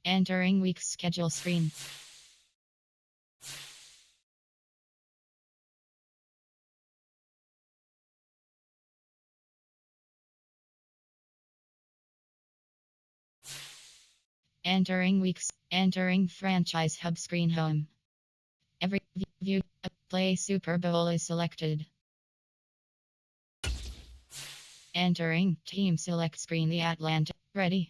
Entering week's schedule screen. Entering franchise hub screen home. Every view play Super Bowl is selected. Entering team select screen. The Atlanta. Ready.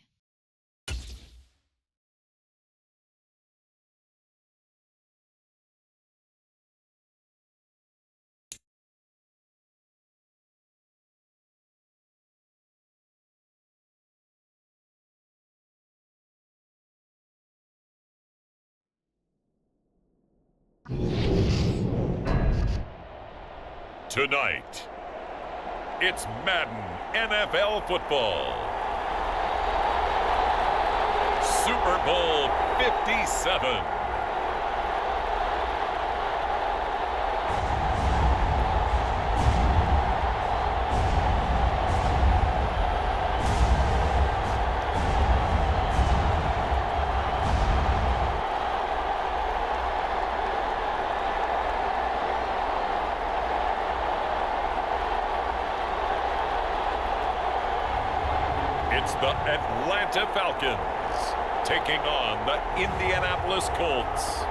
Tonight, it's Madden NFL football. Super Bowl 57. It's the Atlanta Falcons taking on the Indianapolis Colts.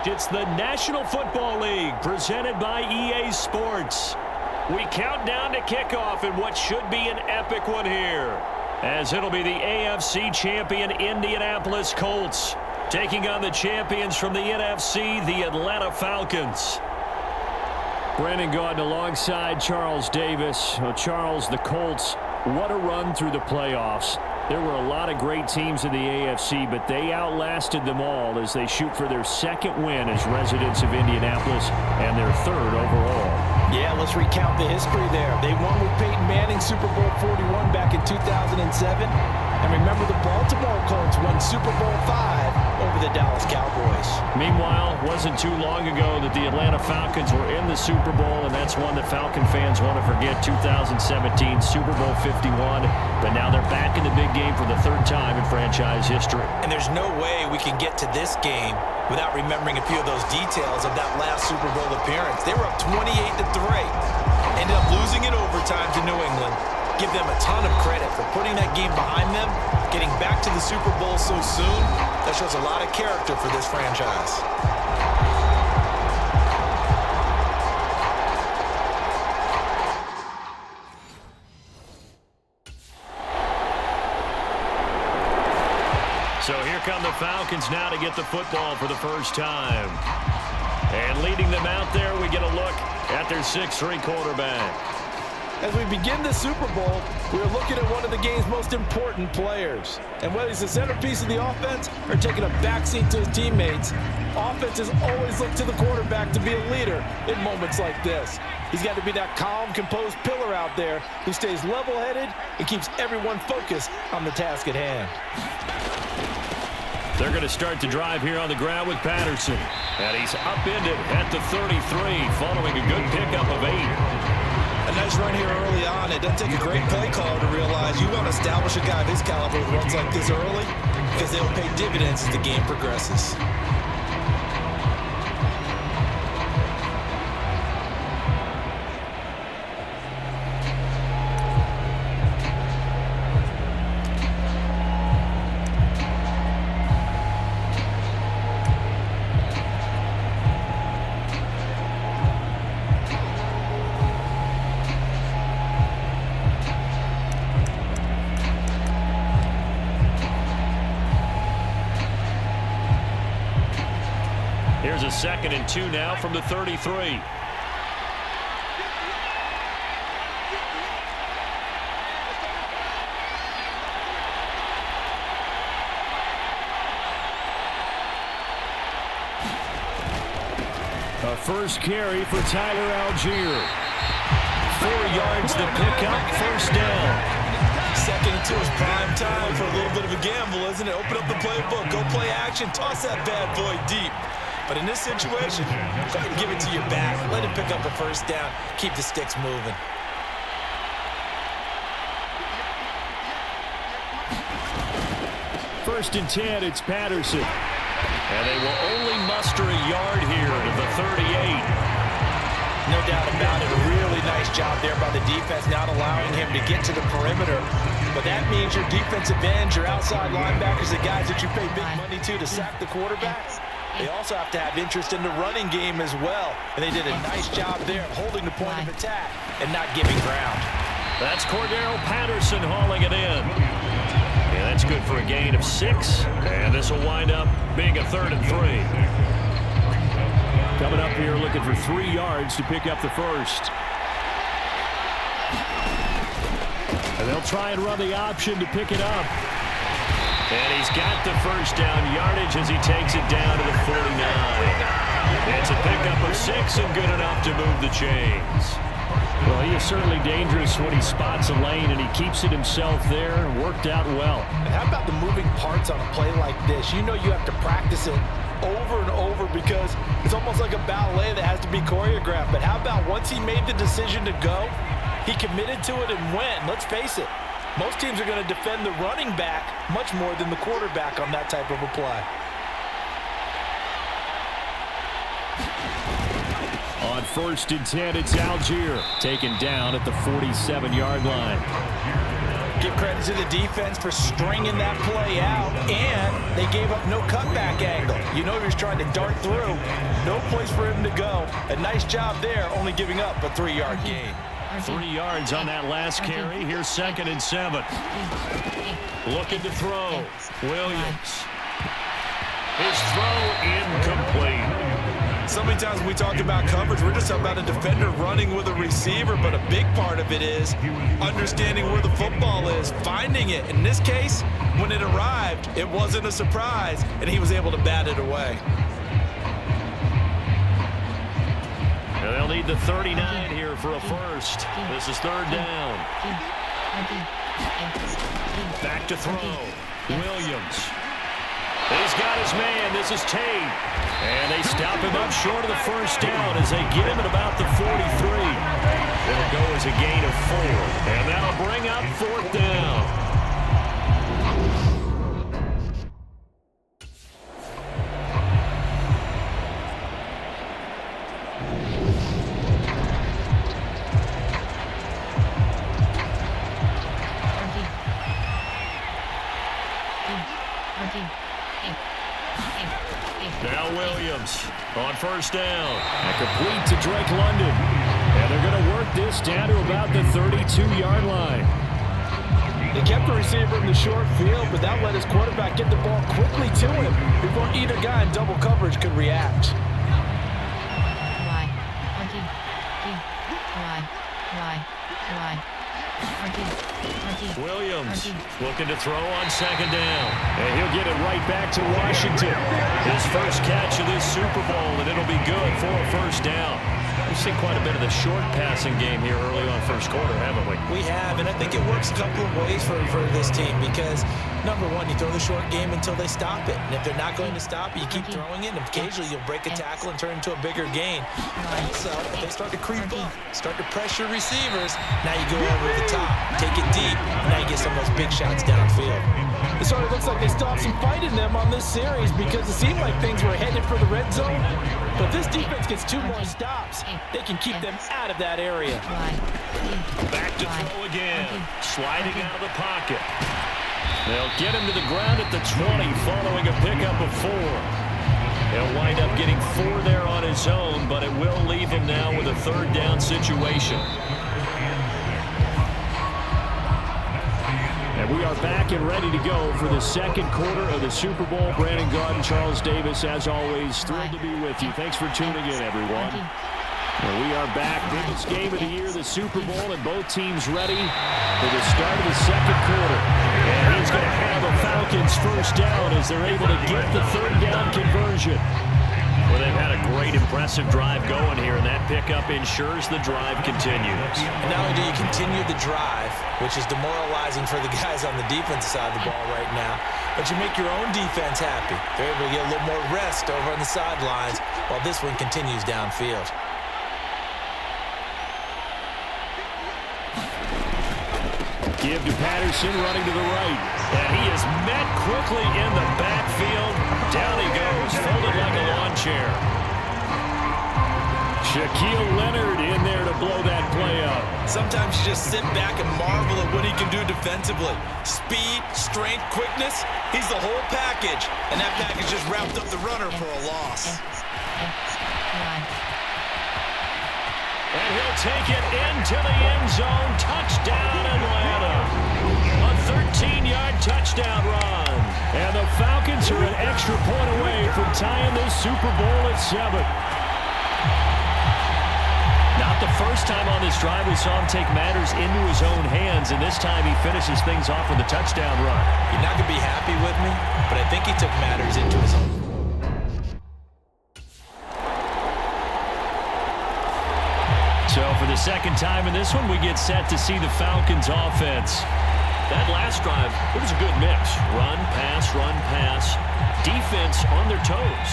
It's the National Football League presented by EA Sports. We count down to kickoff in what should be an epic one here, as it'll be the AFC champion Indianapolis Colts taking on the champions from the NFC, the Atlanta Falcons. Brandon Gaudin alongside Charles Davis. Well, Charles, the Colts, what a run through the playoffs. There were a lot of great teams in the AFC, but they outlasted them all as they shoot for their second win as residents of Indianapolis and their third overall. Yeah, let's recount the history there. They won with Peyton Manning Super Bowl 41 back in 2007. And remember, the Baltimore Colts won Super Bowl V over the Dallas Cowboys. Meanwhile, wasn't too long ago that the Atlanta Falcons were in the Super Bowl, and that's one that Falcon fans want to forget, 2017 Super Bowl 51. But now they're back in the big game for the third time in franchise history. And there's no way we can get to this game without remembering a few of those details of that last Super Bowl appearance. They were up 28-3. Ended up losing in overtime to New England. Give them a ton of credit for putting that game behind them, getting back to the Super Bowl so soon. That shows a lot of character for this franchise. So here come the Falcons now to get the football for the first time. And leading them out there, we get a look at their 6'3" quarterback. As we begin the Super Bowl, we're looking at one of the game's most important players. And whether he's the centerpiece of the offense or taking a backseat to his teammates, offenses always look to the quarterback to be a leader in moments like this. He's got to be that calm, composed pillar out there who stays level-headed and keeps everyone focused on the task at hand. They're going to start the drive here on the ground with Patterson. And he's upended at the 33 following a good pickup of 8. A nice run here early on. It doesn't take a great play caller to realize you want to establish a guy of his caliber with runs like this early because they'll pay dividends as the game progresses. Here's a 2nd and 2 now from the 33. A first carry for Tyler Algier. 4 yards the pickup, first down. 2nd and 2 is prime time for a little bit of a gamble, isn't it? Open up the playbook, go play action, toss that bad boy deep. But in this situation, go ahead and give it to your back. Let him pick up a first down. Keep the sticks moving. first and 10, it's Patterson. And they will only muster a yard here to the 38. No doubt about it. A really nice job there by the defense, not allowing him to get to the perimeter. But that means your defensive ends, your outside linebackers, the guys that you pay big money to sack the quarterbacks, they also have to have interest in the running game as well. And they did a nice job there holding the point of attack and not giving ground. That's Cordero Patterson hauling it in. Yeah, that's good for a gain of 6. And this will wind up being a 3rd and 3. Coming up here looking for 3 yards to pick up the first. And they'll try and run the option to pick it up. And he's got the first down yardage as he takes it down to the 49. It's a pickup of 6 and good enough to move the chains. Well, he is certainly dangerous when he spots a lane, and he keeps it himself there. Worked out well. And how about the moving parts on a play like this? You know you have to practice it over and over because it's almost like a ballet that has to be choreographed. But how about once he made the decision to go, he committed to it and went. Let's face it, most teams are going to defend the running back much more than the quarterback on that type of a play. On first and 10, it's Algier, taken down at the 47-yard line. Give credit to the defense for stringing that play out, and they gave up no cutback angle. You know he was trying to dart through. No place for him to go. A nice job there, only giving up a 3-yard gain. 3 yards on that last carry. Here's 2nd and 7. Looking to throw. Williams. His throw incomplete. So many times when we talk about coverage, we're just talking about a defender running with a receiver, but a big part of it is understanding where the football is, finding it. In this case, when it arrived, it wasn't a surprise, and he was able to bat it away. And they'll need the 39 here for a first. This is 3rd down. Back to throw. Williams. He's got his man. This is Tate. And they stop him up short of the first down as they get him at about the 43. It'll go as a gain of 4. And that'll bring up 4th down. Now Williams on first down. And complete to Drake London. And they're going to work this down to about the 32-yard line. They kept the receiver in the short field, but that let his quarterback get the ball quickly to him before either guy in double coverage could react. Williams looking to throw on 2nd down. And he'll get it right back to Washington. His first catch of this Super Bowl, and it'll be good for a first down. We've seen quite a bit of the short passing game here early on first quarter, haven't we? We have, and I think it works a couple of ways for this team because, number one, you throw the short game until they stop it. And if they're not going to stop it, you keep throwing it, and occasionally you'll break a tackle and turn it into a bigger gain. Also, if they start to creep up, start to pressure receivers, now you go over the top, take it deep, and now you get some of those big shots downfield. It sort of looks like they still have some fight in them on this series because it seemed like things were headed for the red zone. But this defense gets 2 more stops. They can keep them out of that area. Back to throw again. Sliding out of the pocket. They'll get him to the ground at the 20 following a pickup of 4. He'll wind up getting 4 there on his own, but it will leave him now with a 3rd down situation. And we are back and ready to go for the 2nd quarter of the Super Bowl. Brandon Gaudin, Charles Davis, as always, thrilled to be with you. Thanks for tuning in, everyone. And we are back. Biggest game of the year, the Super Bowl, and both teams ready for the start of the 2nd quarter. And he's going to have a Falcons first down as they're able to get the 3rd down conversion. Well, they've had a great, impressive drive going here, and that pickup ensures the drive continues. And not only do you continue the drive, which is demoralizing for the guys on the defensive side of the ball right now, but you make your own defense happy. They're able to get a little more rest over on the sidelines while this one continues downfield. Give to Patterson, running to the right. And he is met quickly in the backfield. Down he goes, folded like a lawn chair. Shaquille Leonard in there to blow that play up. Sometimes you just sit back and marvel at what he can do defensively. Speed, strength, quickness, he's the whole package. And that package just wrapped up the runner for a loss. And he'll take it into the end zone. Touchdown, Atlanta. A 13-yard touchdown run. And the Falcons are an extra point away from tying this Super Bowl at 7. Not the first time on this drive we saw him take matters into his own hands, and this time he finishes things off with a touchdown run. You're not going to be happy with me, but I think he took matters into his own. So for the second time in this one, we get set to see the Falcons offense. That last drive, it was a good mix. Run, pass, defense on their toes.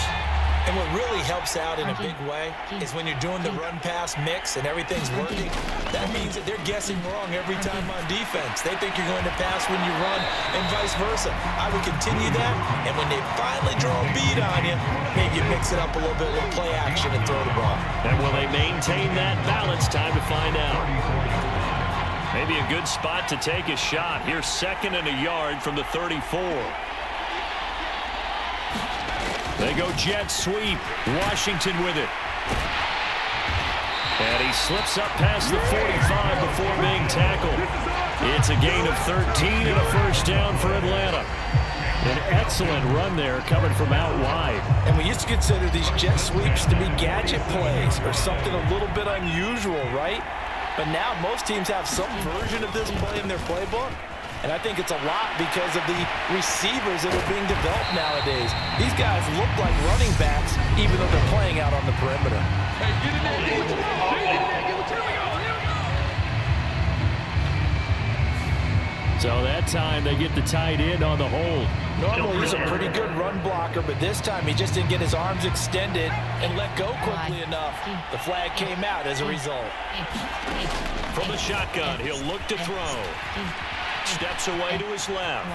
And what really helps out in a big way is when you're doing the run-pass mix and everything's working, that means that they're guessing wrong every time on defense. They think you're going to pass when you run and vice versa. I would continue that, and when they finally draw a bead on you, maybe you mix it up a little bit with play action and throw the ball. And will they maintain that balance? Time to find out. Maybe a good spot to take a shot. Here's 2nd and a yard from the 34. They go jet sweep. Washington with it. And he slips up past the 45 before being tackled. It's a gain of 13 and a first down for Atlanta. An excellent run there coming from out wide. And we used to consider these jet sweeps to be gadget plays or something a little bit unusual, right? But now most teams have some version of this play in their playbook. And I think it's a lot because of the receivers that are being developed nowadays. These guys look like running backs, even though they're playing out on the perimeter. Hey, get in there, get in there, here we go. So that time they get the tight end on the hold. Normally he's a pretty good run blocker, but this time he just didn't get his arms extended and let go quickly enough. The flag came out as a result. From the shotgun, he'll look to throw. Steps away to his left.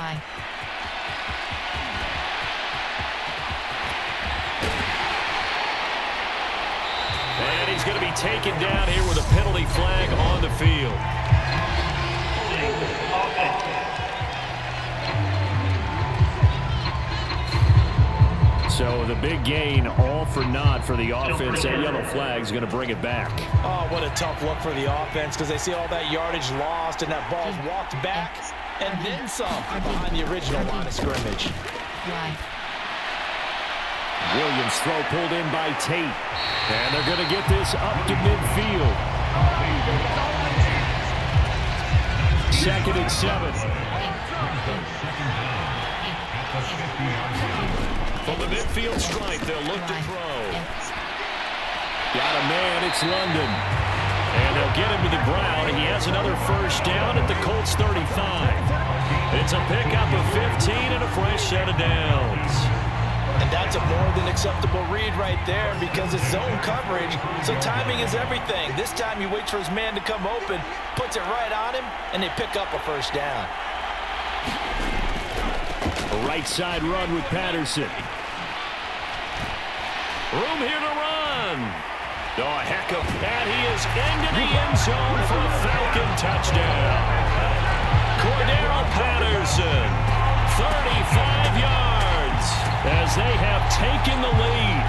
And he's going to be taken down here with a penalty flag on the field. So the big gain, all for naught for the offense. That yellow flag is going to bring it back. Oh, what a tough look for the offense because they see all that yardage lost and that ball's walked back and then some behind the original line of scrimmage. Williams' throw pulled in by Tate. And they're going to get this up to midfield. 2nd and 7. From the midfield stripe, they'll look to throw. Got a man, it's London. And they'll get him to the ground. He has another first down at the Colts 35. It's a pickup of 15 and a fresh set of downs. And that's a more than acceptable read right there because it's zone coverage, so timing is everything. This time he waits for his man to come open, puts it right on him, and they pick up a first down. A right side run with Patterson. Room here to run. Oh, heck of that. He is into the end zone for a Falcon touchdown. Cordero Patterson, 35 yards as they have taken the lead.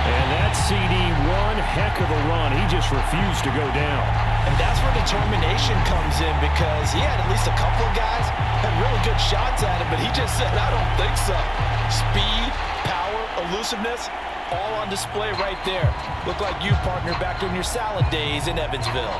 And that CD, one heck of a run. He just refused to go down. And that's where determination comes in because he had at least a couple of guys had really good shots at him, but he just said, I don't think so. Speed, power, elusiveness, all on display right there. Look like you, partner, back in your salad days in Evansville.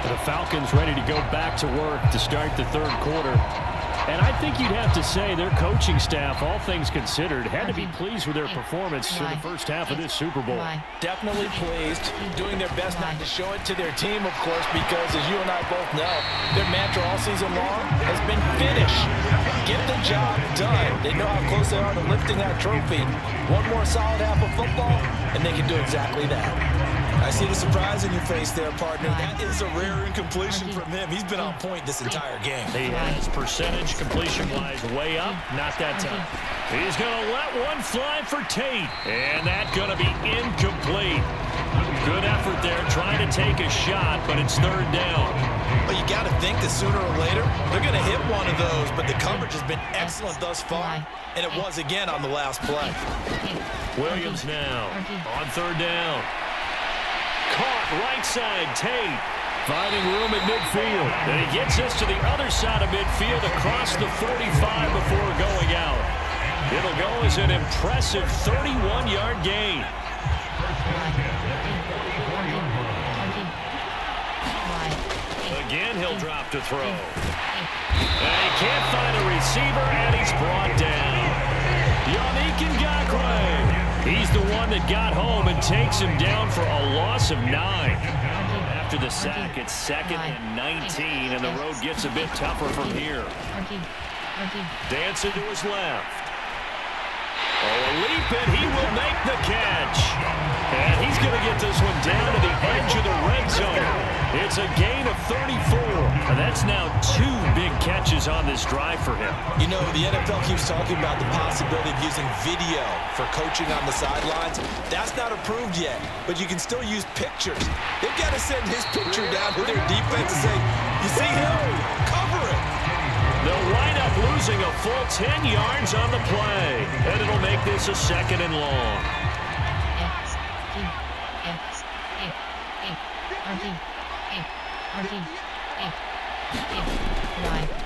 The Falcons ready to go back to work to start the third quarter. And I think you'd have to say their coaching staff, all things considered, had to be pleased with their performance through the first half of this Super Bowl. Definitely pleased, doing their best not to show it to their team, of course, because as you and I both know, their mantra all season long has been finish. Get the job done. They know how close they are to lifting that trophy. One more solid half of football, and they can do exactly that. I see the surprise in your face there, partner. That is a rare incompletion from him. He's been on point this entire game. He has percentage completion-wise way up. Not that time. He's going to let one fly for Tate. And that's going to be incomplete. Good effort there trying to take a shot, but it's third down. But you got to think that sooner or later, they're going to hit one of those. But the coverage has been excellent thus far. And it was again on the last play. Williams now on third down. Caught right side, Tate. Finding room at midfield. And he gets us to the other side of midfield across the 45 before going out. It'll go as an impressive 31-yard gain. Again, he'll drop to throw. And he can't find a receiver, and he's brought down. Yannick Ngakoue. He's the one that got home and takes him down for a loss of 9. After the sack, it's 2nd and 19, and the road gets a bit tougher from here. Dancing to his left. Oh, a leap, and he will make the catch. And he's going to get this one down to the edge of the red zone. It's a gain of 34. And that's now 2 big catches on this drive for him. You know, the NFL keeps talking about the possibility of using video for coaching on the sidelines. That's not approved yet, but you can still use pictures. They've got to send his picture down to their defense and say, you see him? Cover it. They'll wind up losing a full 10 yards on the play. And it'll make this a 2nd and long.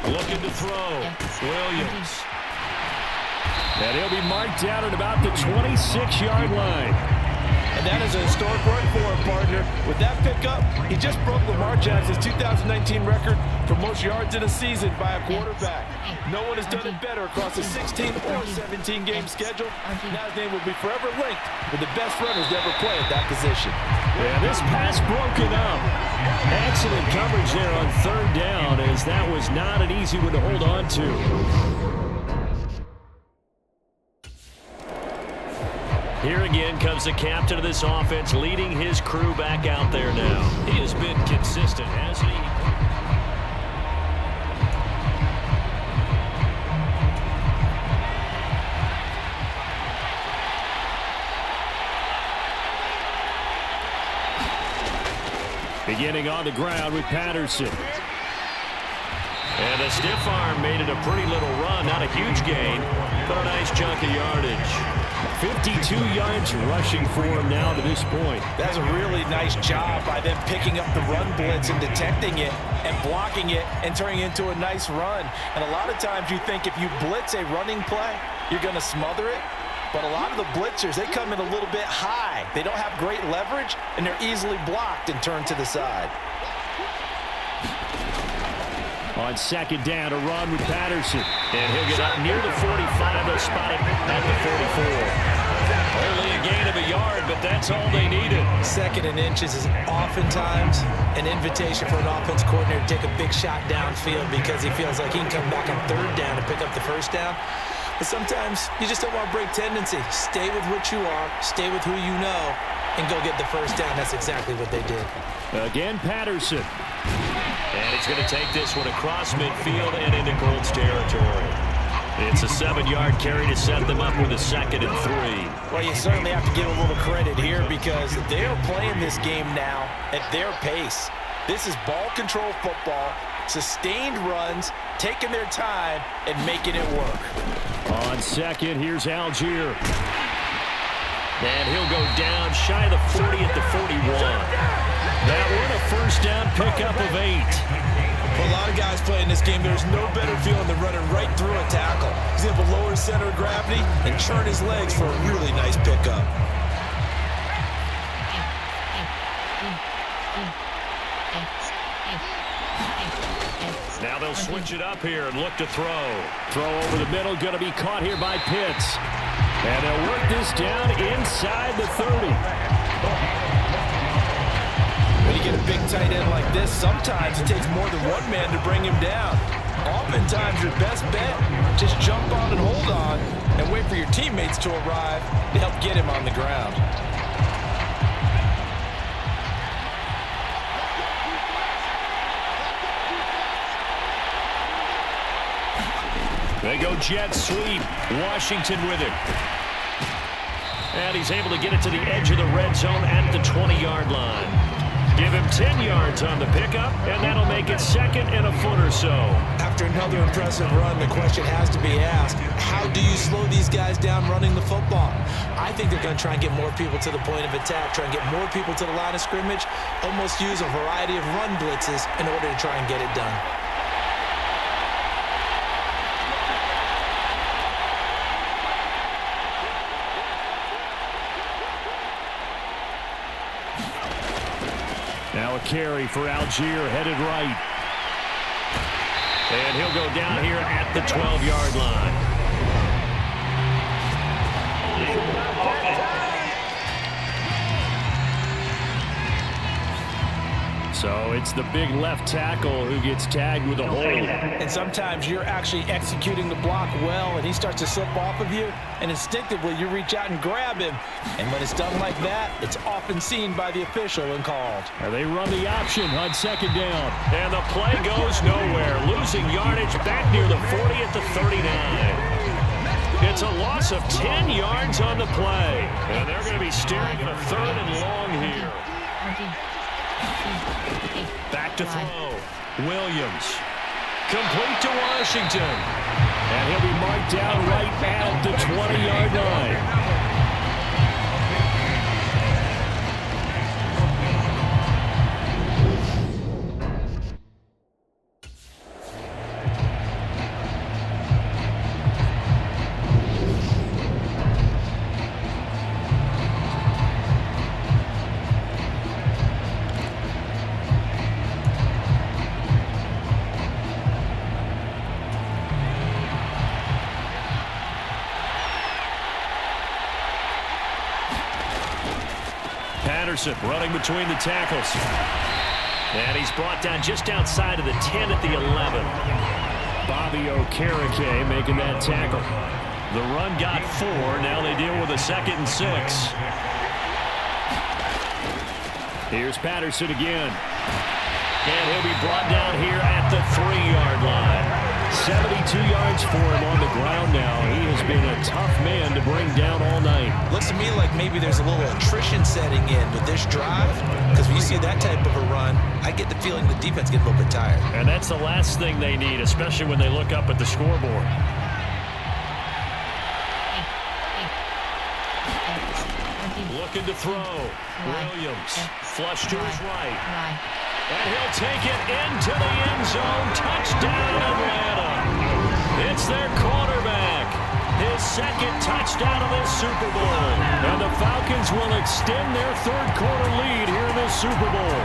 Looking to throw. Williams. And he'll be marked down at about the 26-yard line. And that is a historic run for him, partner. With that pickup, he just broke Lamar Jackson's 2019 record for most yards in a season by a quarterback. No one has done it better across a 16 or 17-game schedule. Now his name will be forever linked with the best runners to ever play at that position. Yeah, this pass broken up. Excellent coverage there on third down, as that was not an easy one to hold on to. Here again comes the captain of this offense, leading his crew back out there now. He has been consistent, hasn't he? Beginning on the ground with Patterson. And a stiff arm made it a pretty little run. Not a huge gain, but a nice chunk of yardage. 52 yards rushing for him now to this point. That's a really nice job by them picking up the run blitz and detecting it and blocking it and turning it into a nice run. And a lot of times you think if you blitz a running play, you're going to smother it. But a lot of the blitzers, they come in a little bit high. They don't have great leverage, and they're easily blocked and turned to the side. On second down, a run with Patterson. And he'll get up near the 45. They'll spot him at the 44. Only a gain of a yard, but that's all they needed. 2nd and inches is oftentimes an invitation for an offense coordinator to take a big shot downfield because he feels like he can come back on third down and pick up the first down. But sometimes you just don't want to break tendency. Stay with what you are, stay with who you know, and go get the first down. That's exactly what they did. Again, Patterson. And he's going to take this one across midfield and into Colts territory. It's a 7-yard carry to set them up with a 2nd and 3. Well, you certainly have to give a little credit here because they're playing this game now at their pace. This is ball control football, sustained runs, taking their time, and making it work. On second, here's Algier. And he'll go down shy of the 40 at the 41. That one a first down pickup of 8. For a lot of guys playing this game, there's no better feeling than running right through a tackle. He's able to lower his center of gravity and churn his legs for a really nice pickup. Now Now they'll switch it up here and look to throw. Throw over the middle, going to be caught here by Pitts. And they'll work this down inside the 30. When you get a big tight end like this, sometimes it takes more than one man to bring him down. Oftentimes, your best bet, just jump on and hold on and wait for your teammates to arrive to help get him on the ground. They go jet sweep. Washington with it. And he's able to get it to the edge of the red zone at the 20-yard line. Give him 10 yards on the pickup, and that'll make it second and a foot or so. After another impressive run, the question has to be asked, how do you slow these guys down running the football? I think they're going to try and get more people to the point of attack, try and get more people to the line of scrimmage, almost use a variety of run blitzes in order to try and get it done. Now a carry for Algier, headed right. And he'll go down here at the 12-yard line. So it's the big left tackle who gets tagged with a hold. And sometimes you're actually executing the block well, and he starts to slip off of you, and instinctively you reach out and grab him. And when it's done like that, it's often seen by the official and called. And they run the option on second down. And the play goes nowhere. Losing yardage back near the 40 at the 39. It's a loss of 10 yards on the play. And they're going to be staring at a third and long here. Back to throw. Williams. Complete to Washington. And he'll be marked down right at the 20-yard line. Running between the tackles. And he's brought down just outside of the 10 at the 11. Bobby Okereke making that tackle. The run got 4. Now they deal with a 2nd and 6. Here's Patterson again. And he'll be brought down here at the 3-yard line. 72 yards for him on the ground now. He has been a tough man to bring down all night. Looks to me like maybe there's a little attrition setting in with this drive, because when you see that type of a run, I get the feeling the defense gets a little bit tired. And that's the last thing they need, especially when they look up at the scoreboard. Looking to throw. Williams. Flush to his right. And he'll take it into the end zone. Touchdown, Atlanta. It's their quarterback. His 2nd touchdown of this Super Bowl. And the Falcons will extend their 3rd quarter lead here in this Super Bowl.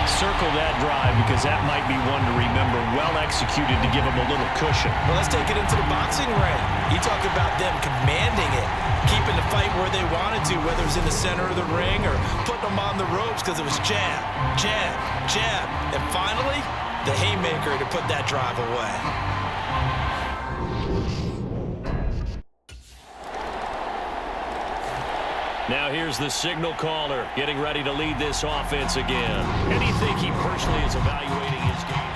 Circle that drive because that might be one to remember. Well executed to give them a little cushion. Well, let's take it into the boxing ring. You talked about them commanding it, keeping the fight where they wanted to, whether it was in the center of the ring or putting them on the ropes because it was jab, jab, jab. And finally, the haymaker to put that drive away. Now here's the signal caller getting ready to lead this offense again. And you think he personally is evaluating his game?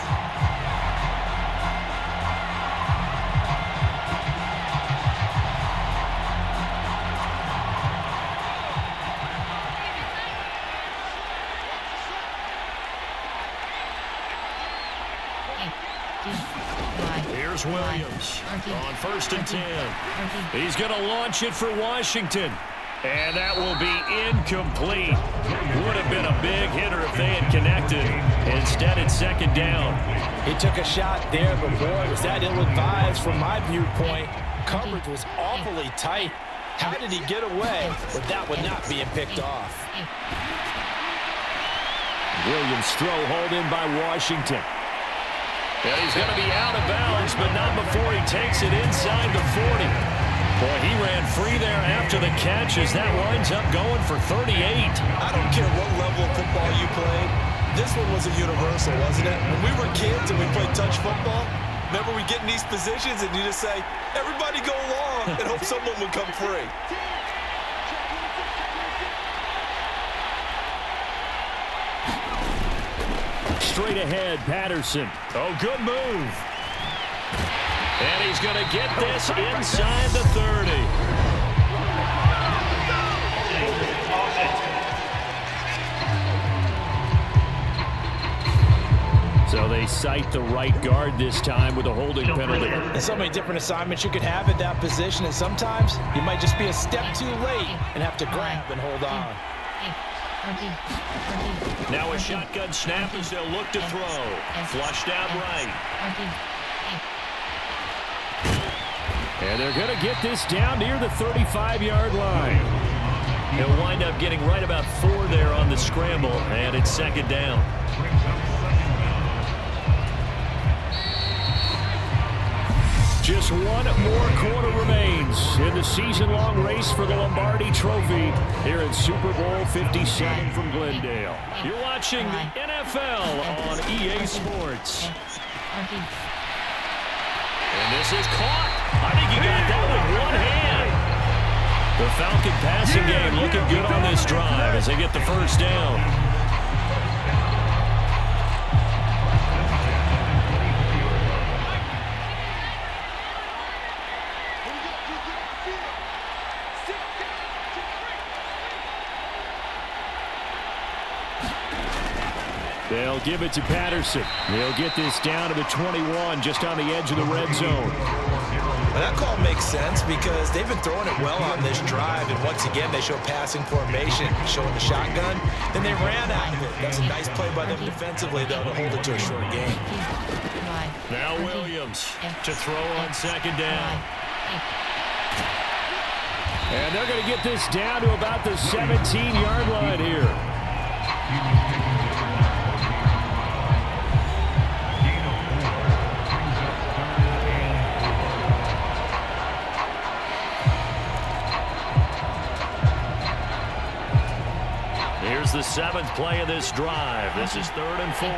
Here's Williams on 1st and 10. He's going to launch it for Washington. And that will be incomplete. Would have been a big hitter if they had connected. Instead, it's 2nd down. He took a shot there, but boy, was that ill-advised from my viewpoint. Coverage was awfully tight. How did he get away with that one not being picked off? Williams' throw hauled in by Washington. And he's going to be out of bounds, but not before he takes it inside the 40. Boy, he ran free there after the catch as that winds up going for 38. I don't care what level of football you played. This one was a universal, wasn't it? When we were kids and we played touch football, remember we get in these positions and you just say, everybody go along and hope someone would come free. Straight ahead, Patterson. Oh, good move. And he's going to get this inside the 30. So they cite the right guard this time with a holding penalty. There's so many different assignments you could have at that position, and sometimes you might just be a step too late and have to grab and hold on. Now a shotgun snap as they'll look to throw. Flushed out right. And they're going to get this down near the 35-yard line. He'll wind up getting right about 4 there on the scramble, and it's second down. Just one more quarter remains in the season-long race for the Lombardi Trophy here in Super Bowl 57 from Glendale. You're watching the NFL on EA Sports. And this is caught. I think he got that with one hand. The Falcon passing game looking good on this drive as they get the first down. They'll give it to Patterson. They'll get this down to the 21, just on the edge of the red zone. Well, that call makes sense because they've been throwing it well on this drive, and once again, they show passing formation, showing the shotgun. Then they ran out of it. That's a nice play by them defensively, though, to hold it to a short game. Now Williams to throw on second down. And they're going to get this down to about the 17-yard line here. Here's the 7th play of this drive. This is 3rd and 4.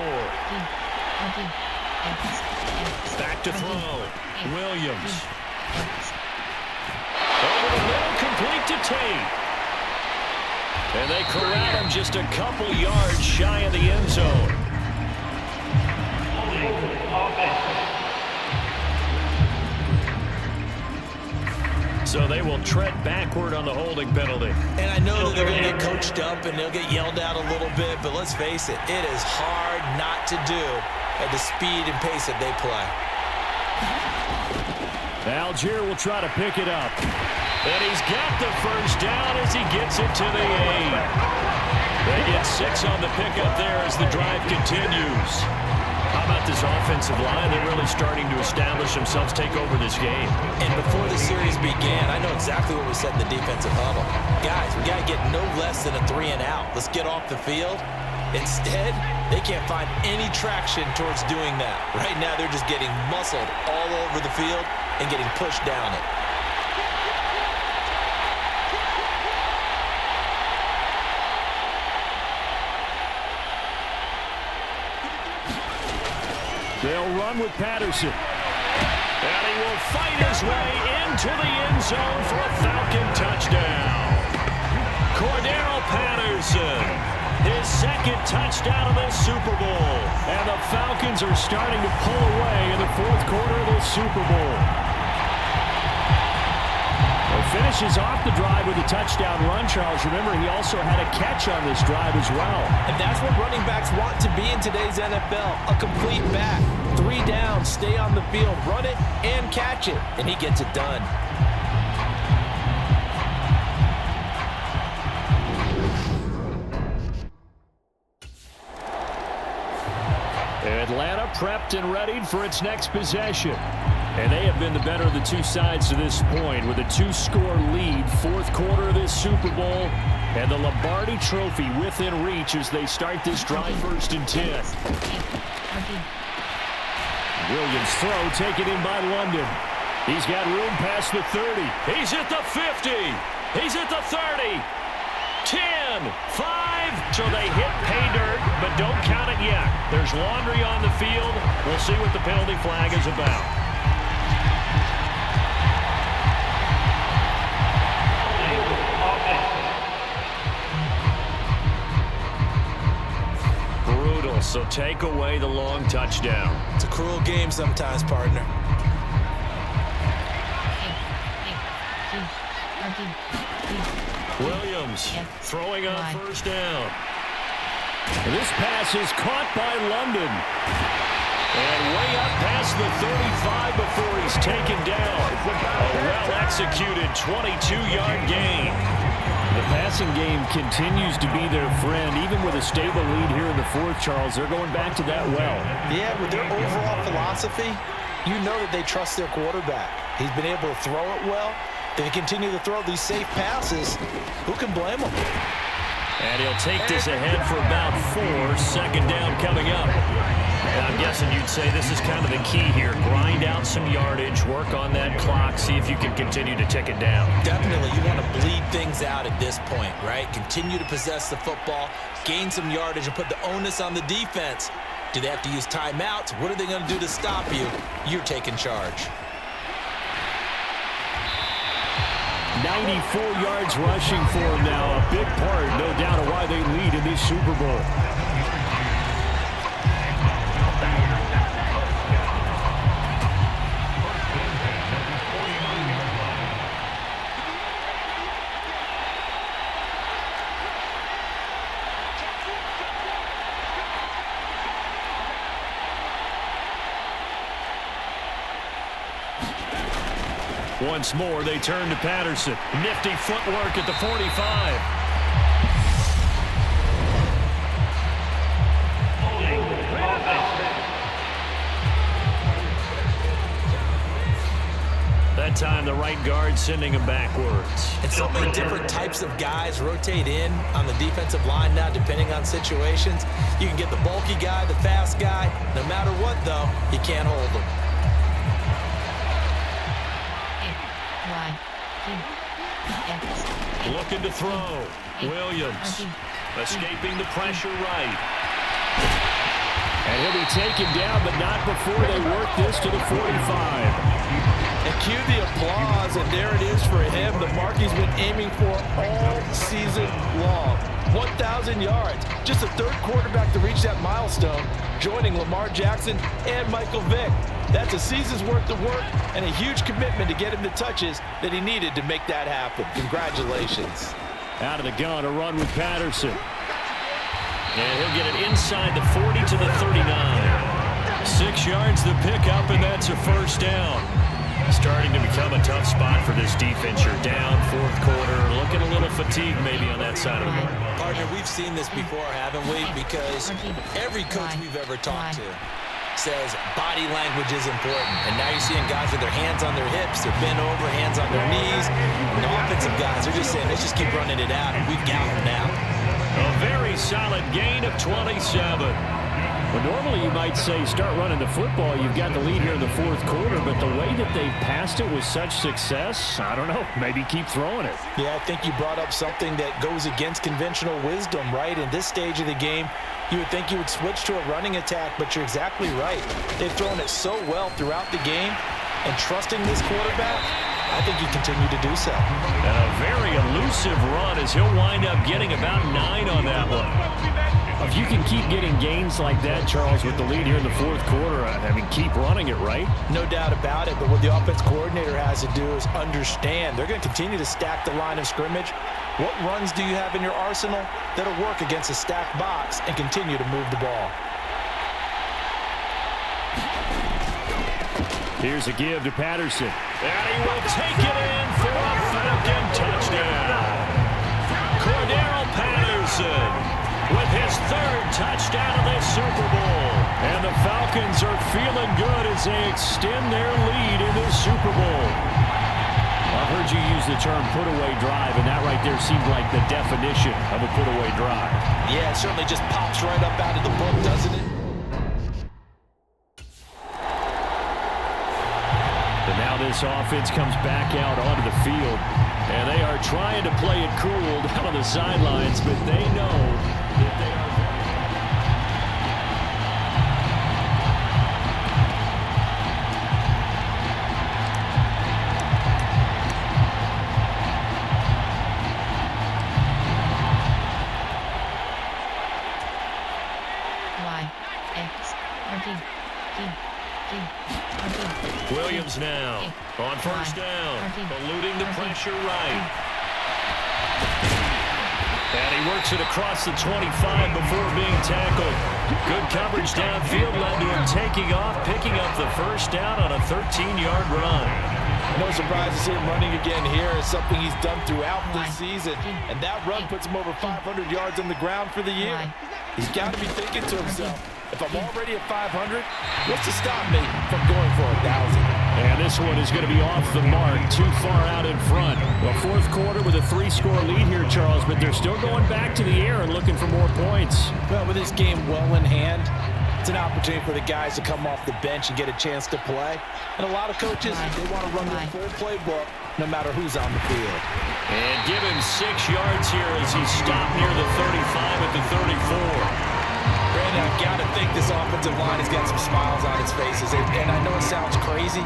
Back to throw. Williams. Over the middle, complete to Tate. And they corral him just a couple yards shy of the end zone. So they will tread backward on the holding penalty. And I know that they're going to get coached up and they'll get yelled at a little bit, but let's face it, it is hard not to do at the speed and pace that they play. Algier will try to pick it up. And he's got the first down as he gets it to the 8. They get 6 on the pickup there as the drive continues. How about this offensive line? They're really starting to establish themselves, take over this game. And before the series began, I know exactly what we said in the defensive huddle. Guys, we got to get no less than a 3 and out. Let's get off the field. Instead, they can't find any traction towards doing that. Right now, they're just getting muscled all over the field and getting pushed down it. They'll run with Patterson. And he will fight his way into the end zone for a Falcon touchdown. Cordero Patterson, his 2nd touchdown of this Super Bowl. And the Falcons are starting to pull away in the 4th quarter of this Super Bowl. Finishes off the drive with a touchdown run, Charles. Remember, he also had a catch on this drive as well. And that's what running backs want to be in today's NFL, a complete back. 3 down, stay on the field, run it, and catch it. And he gets it done. Atlanta prepped and readied for its next possession. And they have been the better of the two sides to this point with a 2-score lead, 4th quarter of this Super Bowl, and the Lombardi Trophy within reach as they start this drive 1st and 10. Williams throw taken in by London. He's got room past the 30. He's at the 50. He's at the 30. 10, 5. So they hit pay dirt, but don't count it yet. There's laundry on the field. We'll see what the penalty flag is about. Brutal, so take away the long touchdown. It's a cruel game sometimes, partner. Williams throwing on first down. And this pass is caught by London. And way up past the 35 before he's taken down. A well-executed 22-yard gain. The passing game continues to be their friend. Even with a stable lead here in the fourth, Charles, they're going back to that well. Yeah, with their overall philosophy, you know that they trust their quarterback. He's been able to throw it well. They continue to throw these safe passes. Who can blame them? And he'll take this ahead for about 4. Second down coming up. And I'm guessing you'd say this is kind of the key here. Grind out some yardage, work on that clock, see if you can continue to tick it down. Definitely. You want to bleed things out at this point, right? Continue to possess the football, gain some yardage, and put the onus on the defense. Do they have to use timeouts? What are they going to do to stop you? You're taking charge. 94 yards rushing for him now. A big part, no doubt, of why they lead in this Super Bowl. Once more, they turn to Patterson. Nifty footwork at the 45. That time, the right guard sending him backwards. And so many different types of guys rotate in on the defensive line now, depending on situations. You can get the bulky guy, the fast guy. No matter what, though, you can't hold them. Looking to throw. Williams escaping the pressure right. And he'll be taken down, but not before they work this to the 45. And cue the applause, and there it is for him. The mark he's been aiming for all season long. 1,000 yards. Just the third quarterback to reach that milestone, joining Lamar Jackson and Michael Vick. That's a season's worth of work and a huge commitment to get him the touches that he needed to make that happen. Congratulations. Out of the gun, a run with Patterson. And he'll get it inside the 40 to the 39. 6 yards the pickup, and that's a first down. Starting to become a tough spot for this defense. You're down fourth quarter, looking a little fatigued maybe on that side of the ball. Partner, we've seen this before, haven't we? Because every coach we've ever talked to says body language is important. And now you're seeing guys with their hands on their hips, they're bent over, hands on their knees. And the offensive guys are just saying, let's just keep running it out, and we've got them now. A very solid gain of 27. Well, normally you might say start running the football. You've got the lead here in the fourth quarter, but the way that they've passed it with such success, I don't know, maybe keep throwing it. Yeah, I think you brought up something that goes against conventional wisdom, right? In this stage of the game, you would think you would switch to a running attack, but you're exactly right. They've thrown it so well throughout the game, and trusting this quarterback, I think you continue to do so. And a very elusive run as he'll wind up getting about 9 on that one. If you can keep getting gains like that, Charles, with the lead here in the fourth quarter, I mean, keep running it, right? No doubt about it, but what the offense coordinator has to do is understand. They're going to continue to stack the line of scrimmage. What runs do you have in your arsenal that'll work against a stacked box and continue to move the ball? Here's a give to Patterson. And he will take it in for a Falcon touchdown. Cordero Patterson with his third touchdown of this Super Bowl. And the Falcons are feeling good as they extend their lead in this Super Bowl. I've heard you use the term put-away drive, and that right there seemed like the definition of a put-away drive. Yeah, it certainly just pops right up out of the book, doesn't it? this offense comes back out onto the field, and they are trying to play it cool down on the sidelines, but they know that they are Williams now on first down, eluding the pressure right. And he works it across the 25 before being tackled. Good coverage downfield led to him taking off, picking up the first down on a 13-yard run. No surprise to see him running again here. It's something he's done throughout the season. And that run puts him over 500 yards on the ground for the year. He's got to be thinking to himself, if I'm already at 500, what's to stop me from going for 1,000? And this one is going to be off the mark, too far out in front. Well, fourth quarter with a 3-score lead here, Charles, but they're still going back to the air and looking for more points. Well, with this game well in hand, it's an opportunity for the guys to come off the bench and get a chance to play. And a lot of coaches, they want to run their full playbook no matter who's on the field. And give him 6 yards here as he stopped near the 35 at the 34. Brandon, I've got to think this offensive line has got some smiles on its faces. And I know it sounds crazy,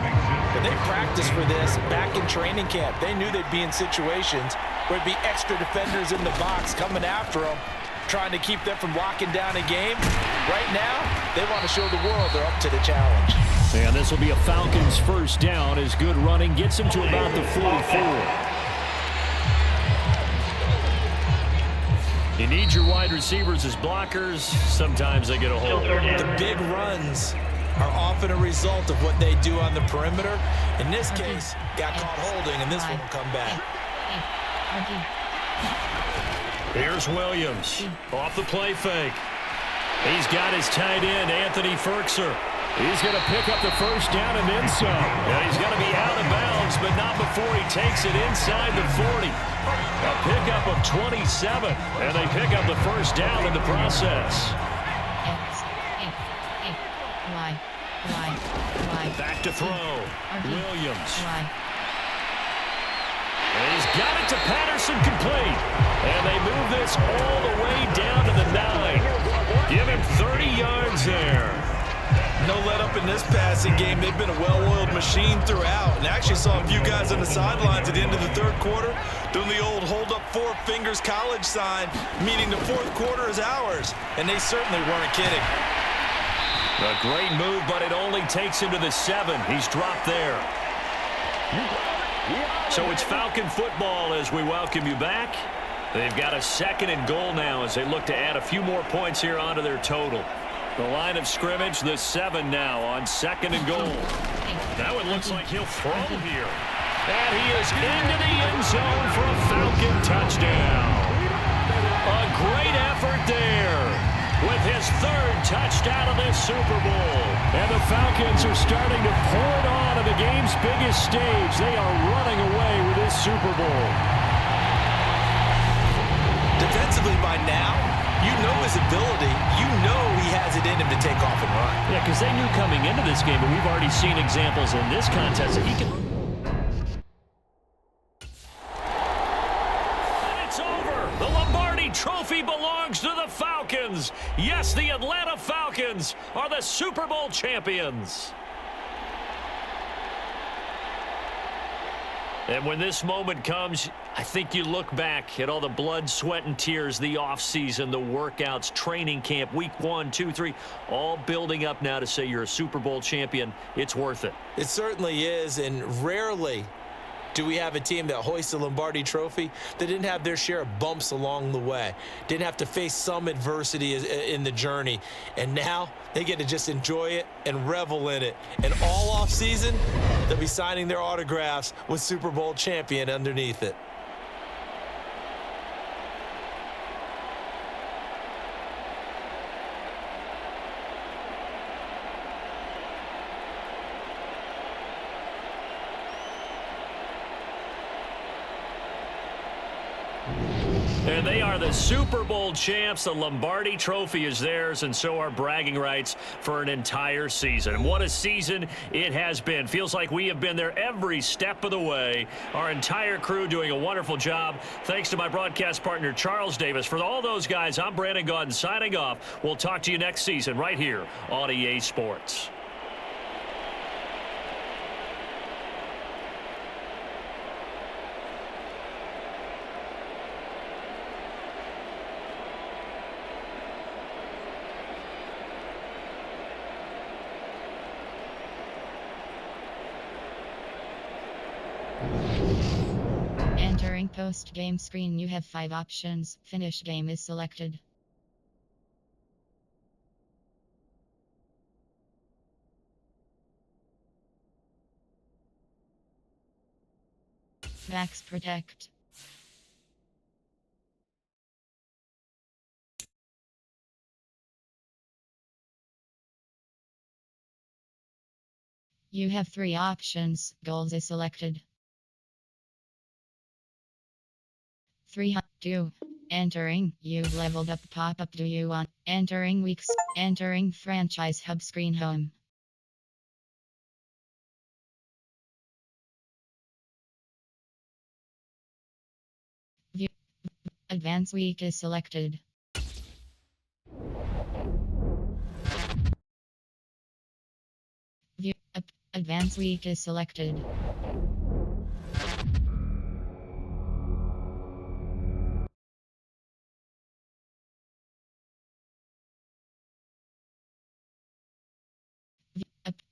but they practiced for this back in training camp. They knew they'd be in situations where there'd be extra defenders in the box coming after them, trying to keep them from locking down a game. Right now, they want to show the world they're up to the challenge. And this will be a Falcons first down as good running gets him to about the 44. You need your wide receivers as blockers. Sometimes they get a hold. The big runs are often a result of what they do on the perimeter. In this case, got caught holding, and this one will come back. Here's Williams off the play fake. He's got his tight end, Anthony Ferkser. He's going to pick up the first down and then some. And he's going to be out of bounds, but not before he takes it inside the 40. A pickup of 27, and they pick up the first down in the process. Back to throw. Williams. And he's got it to Patterson complete. And they move this all the way down to the 9. Give him 30 yards there. No let up in this passing game. They've been a well-oiled machine throughout. And actually saw a few guys on the sidelines at the end of the third quarter doing the old hold up 4 fingers college sign, meaning the fourth quarter is ours. And they certainly weren't kidding. A great move, but it only takes him to the 7. He's dropped there. So it's Falcon football as we welcome you back. They've got a 2nd and goal now as they look to add a few more points here onto their total. The line of scrimmage, the 7 now on 2nd and goal. Now it looks like he'll throw here. And he is into the end zone for a Falcon touchdown. A great effort there with his 3rd touchdown of this Super Bowl. And the Falcons are starting to pour it on the game's biggest stage. They are running away with this Super Bowl. Defensively by now, you know his ability. You know he has it in him to take off and run. Yeah, because they knew coming into this game, but we've already seen examples in this contest that he can. And it's over. The Lombardi Trophy belongs to the Falcons. Yes, the Atlanta Falcons are the Super Bowl champions. And when this moment comes, I think you look back at all the blood, sweat, and tears, the offseason, the workouts, training camp, week 1, 2, 3, all building up now to say you're a Super Bowl champion. It's worth it. It certainly is, and rarely do we have a team that hoists the Lombardi Trophy that didn't have their share of bumps along the way, didn't have to face some adversity in the journey, and now they get to just enjoy it and revel in it. And all offseason, they'll be signing their autographs with Super Bowl champion underneath it. And they are the Super Bowl champs. The Lombardi Trophy is theirs, and so are bragging rights for an entire season. And what a season it has been. Feels like we have been there every step of the way. Our entire crew doing a wonderful job. Thanks to my broadcast partner, Charles Davis. For all those guys, I'm Brandon Gaudin signing off. We'll talk to you next season right here on EA Sports. Entering post-game screen, you have 5 options. Finish game is selected. Max Protect. You have 3 options. Goals is selected. 302. Entering. You've leveled up. Pop-up. Do you want? Entering weeks. Entering franchise hub screen home. View. Advance week is selected. View. Advance week is selected.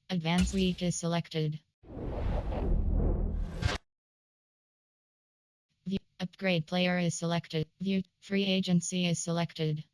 Advance week is selected. View upgrade player is selected. View free agency is selected.